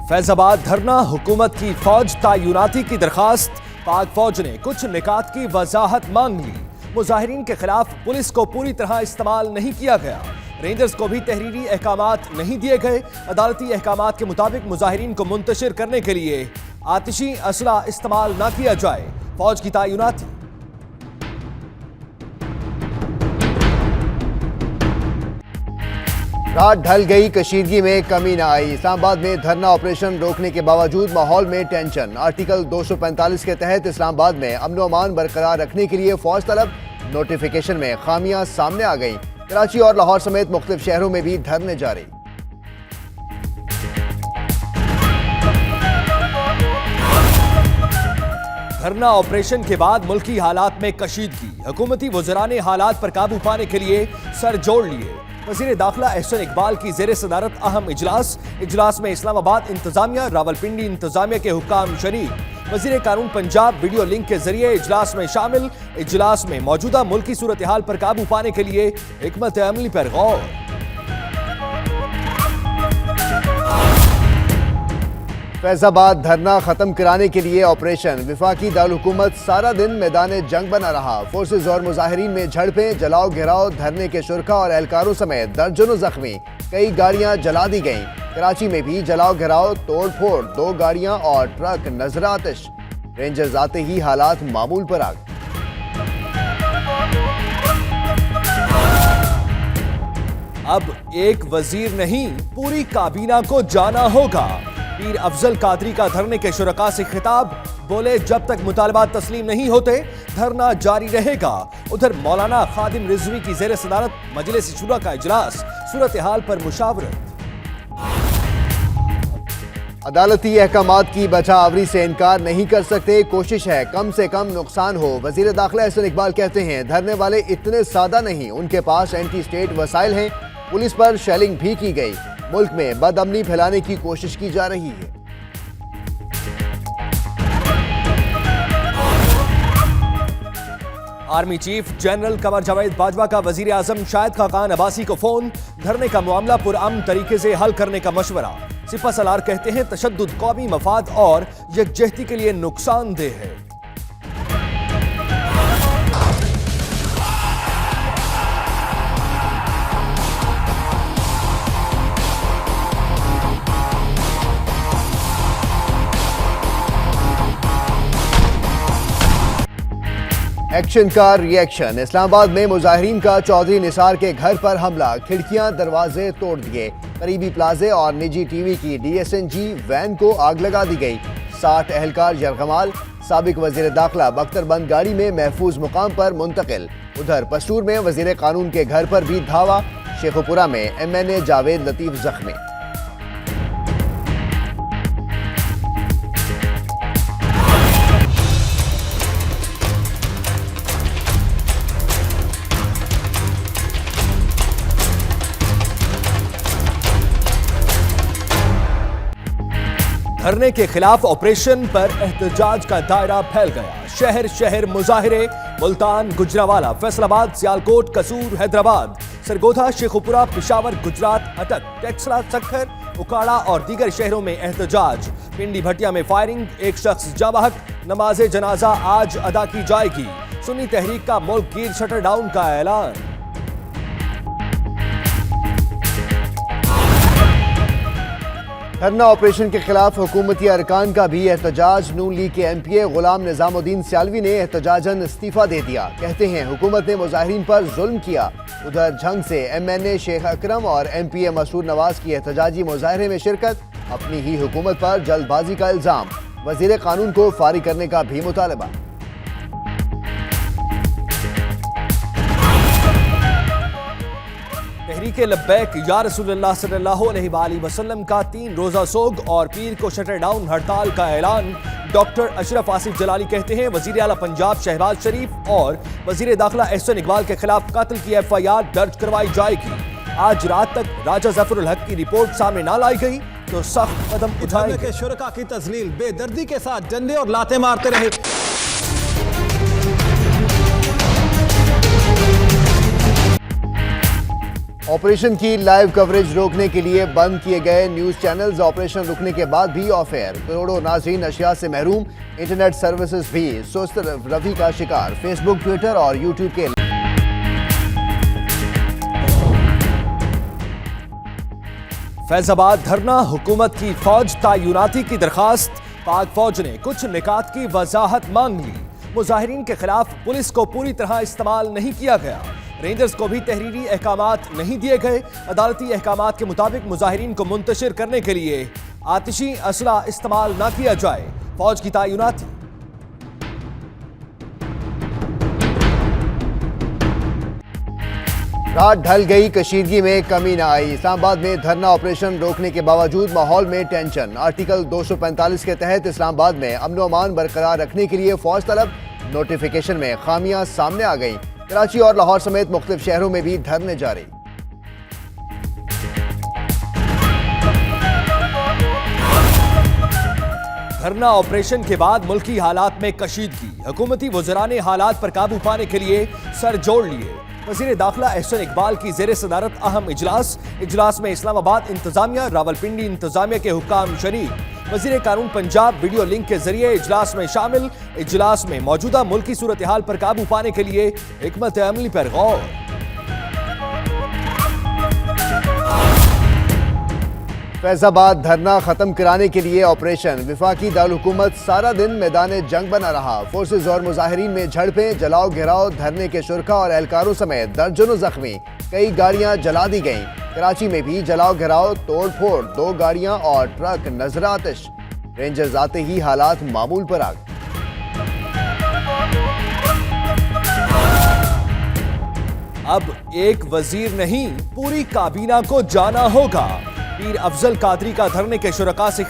फैजाबाद धरना, हुकूमत की फौज तैनाती की दरखास्त। पाक फौज ने कुछ निकात की वजाहत मांग ली। मुजाहिरीन के खिलाफ पुलिस को पूरी तरह इस्तेमाल नहीं किया गया। रेंजर्स को भी तहरीरी अहकामात नहीं दिए गए। अदालती अहकामात के मुताबिक मुजाहिरीन को मुंतशिर करने के लिए आतिशी असला इस्तेमाल न किया जाए। फौज की तैनाती। रात ढल गई, कशीदगी में कमी न आई। इस्लामाबाद में धरना ऑपरेशन रोकने के बावजूद माहौल में टेंशन। आर्टिकल 245 के तहत इस्लामाबाद में अमन व अमान बरकरार रखने के लिए फौज तलब। नोटिफिकेशन में खामियां सामने आ गई। कराची और लाहौर समेत मुख्तलिफ शहरों में भी धरने जारी। धरना ऑपरेशन के बाद मुल्की हालात में कशीदगी। हुकूमती वज़रा ने हालात पर काबू पाने के लिए सर जोड़ लिए। वज़ीर दाखिला एहसन इकबाल की ज़ेर सदारत अहम इजलास में इस्लामाबाद इंतजामिया, रावलपिंडी इंतजामिया के हुक्काम शरीक। वज़ीर कानून पंजाब वीडियो लिंक के जरिए इजलास में शामिल। इजलास में मौजूदा मुल्की सूरत हाल पर काबू पाने के लिए हिकमत अमली पर गौर। फैजाबाद धरना खत्म कराने के लिए ऑपरेशन। विफाकी दारुलहुकूमत सारा दिन मैदान जंग बना रहा। फोर्सेज और मुजाहिरीन में झड़पें, जलाओ घिराव, धरने के शुरका और एहलकारों समेत दर्जनों जख्मी। कई गाड़ियां जला दी गईं। कराची में भी जलाओ घिराव, तोड़ फोड़, 2 गाड़ियां और ट्रक नजर आतिश। रेंजर्स आते ही हालात मामूल पर आ गए। अब एक वजीर नहीं, पूरी काबीना को जाना होगा। पीर अफजल कादरी का धरने के शुरका से खिताब। बोले, जब तक मुतालबात तस्लीम नहीं होते धरना जारी रहेगा। उधर मौलाना खादिम रिजवी की ज़ेर सदारत मजलिस शुरा का इजलास। सूरत हाल पर मुशावरत। अदालती अहकामात की बचावरी से इनकार नहीं कर सकते। कोशिश है कम से कम नुकसान हो। वजीर दाखिला एहसन इकबाल कहते हैं, धरने वाले इतने सादा नहीं, उनके पास एंटी स्टेट वसाइल हैं। पुलिस पर शेलिंग भी की गई। मुल्क में बदअमनी फैलाने की कोशिश की जा रही है। Army chief general Qamar Javed Bajwa का वजीर आजम शाहिद खाकान अब्बासी को फोन। धरने का मामला पुरअमन तरीके से हल करने का मशवरा। सिपा सलार कहते हैं, तशद्दुद कौमी मफाद और यकजहती के लिए नुकसानदेह है। एक्शन का रिएक्शन। इस्लामाबाद में मुजाहिरीन का चौधरी निसार के घर पर हमला। खिड़कियां दरवाजे तोड़ दिए। करीबी प्लाजे और निजी टीवी की DSNG वैन को आग लगा दी गई। 60 एहलकार यरगमाल। साबिक वजीर दाखिला बख्तरबंद गाड़ी में महफूज मुकाम पर मुंतकिल। उधर पस्तूर में वजीर कानून के घर पर भी धावा। शेखुपुरा में MNA जावेद लतीफ जख्मी। धरने के खिलाफ ऑपरेशन पर एहतजाज का दायरा फैल गया। शहर शहर मुजाहिरे। मुल्तान, गुजरावाला, फैसलाबाद, सियालकोट, कसूर, हैदराबाद, सरगोधा, शेखुपुरा, पिशावर, गुजरात, अटक, टेक्सला, सक्खर, उकाड़ा और दीगर शहरों में एहतजाज। पिंडी भटिया में फायरिंग। एक शख्स जाँ बहक। नमाज जनाजा आज अदा की जाएगी। सुन्नी तहरीक का मुल्क गिर शटर डाउन का ऐलान। धरना ऑपरेशन के खिलाफ हुकूमती अरकान का भी एहतजाज। नून लीग के MPA गुलाम निजामुद्दीन सियालवी ने एहतजाजन इस्तीफा दे दिया। कहते हैं, हुकूमत ने मुजाहिरीन पर जुल्म किया। उधर झंग से MNA शेख अकरम और MPA मसूद नवाज की एहतजाजी मुजाहरे में शिरकत। अपनी ही हुकूमत पर जल्दबाजी का इल्जाम। वजीर कानून को फारिग करने का भी मुतालबा। तहरीके लब्बैक या रसूलुल्लाह सल्लल्लाहु अलैहि वसल्लम का 3 रोजा सोग और पीर को शटर डाउन हड़ताल का ऐलान। डॉक्टर अशरफ आसिफ जलाली कहते हैं, वजीर आला पंजाब शहबाज शरीफ और वजीर दाखिला एहसन इकबाल के खिलाफ कत्ल की FIR दर्ज करवाई जाएगी। आज रात तक राजा जफरुल हक की रिपोर्ट सामने ना लाई गई तो सख्त कदम उठाएंगे। के शुरका की तजलील बेदर्दी के साथ डंडे और लाते मारते रहे। ऑपरेशन की लाइव कवरेज रोकने के लिए बंद किए गए न्यूज चैनल्स ऑपरेशन रुकने के बाद भी ऑफ एयर। करोड़ों नाज़रीन अशिया से महरूम, इंटरनेट सर्विसेज भी सुस्त रवि का शिकार। फेसबुक, ट्विटर और यूट्यूब के फैजाबाद धरना, हुकूमत की फौज तैनाती की दरखास्त। पाक फौज ने कुछ निकात की वजाहत मांग ली। मुजाहिरीन के खिलाफ पुलिस को पूरी तरह इस्तेमाल नहीं किया गया। रेंजर्स को भी तहरीरी अहकामात नहीं दिए गए। अदालती अहकामात के मुताबिक मुजाहिरीन को मुंतशिर करने के लिए आतिशी असला इस्तेमाल न किया जाए। फौज की तैनाती। रात ढल गई, कशीदगी में कमी न आई। इस्लामाबाद में धरना ऑपरेशन रोकने के बावजूद माहौल में टेंशन। आर्टिकल 245 के तहत इस्लामाबाद में अमन व अमान बरकरार रखने के लिए फौज तलब। नोटिफिकेशन में खामियां सामने आ गई। कराची और लाहौर समेत मुख्तलिफ शहरों में भी धरने जारी। धरना ऑपरेशन के बाद मुल्की हालात में कशीदगी। हुकूमती वज़रा ने हालात पर काबू पाने के लिए सर जोड़ लिए। वज़ीर दाखिला एहसन इकबाल की ज़ेर सदारत अहम इजलास में इस्लामाबाद इंतजामिया, रावलपिंडी इंतजामिया के हुक्काम शरीक। वज़ीर कानून पंजाब वीडियो लिंक के जरिए इजलास में शामिल। इजलास में मौजूदा मुल्की सूरत हाल पर काबू पाने के लिए हिकमत अमली पर गौर। फैजाबाद धरना खत्म कराने के लिए ऑपरेशन। विफाकी दारुलहुकूमत सारा दिन मैदान जंग बना रहा। फोर्सेज और मुजाहिरीन में झड़पें, जलाओ घिराव, धरने के शुरका और एहलकारों समेत दर्जनों जख्मी। कई गाड़ियां जला दी गईं। कराची में भी जलाओ घिराव, तोड़ फोड़, 2 गाड़ियां और ट्रक नजर आतिश। रेंजर्स आते ही हालात मामूल पर आ गए। अब एक वजीर नहीं, पूरी काबीना को जाना होगा। पीर अफजल कादरी का धरने के शुरका से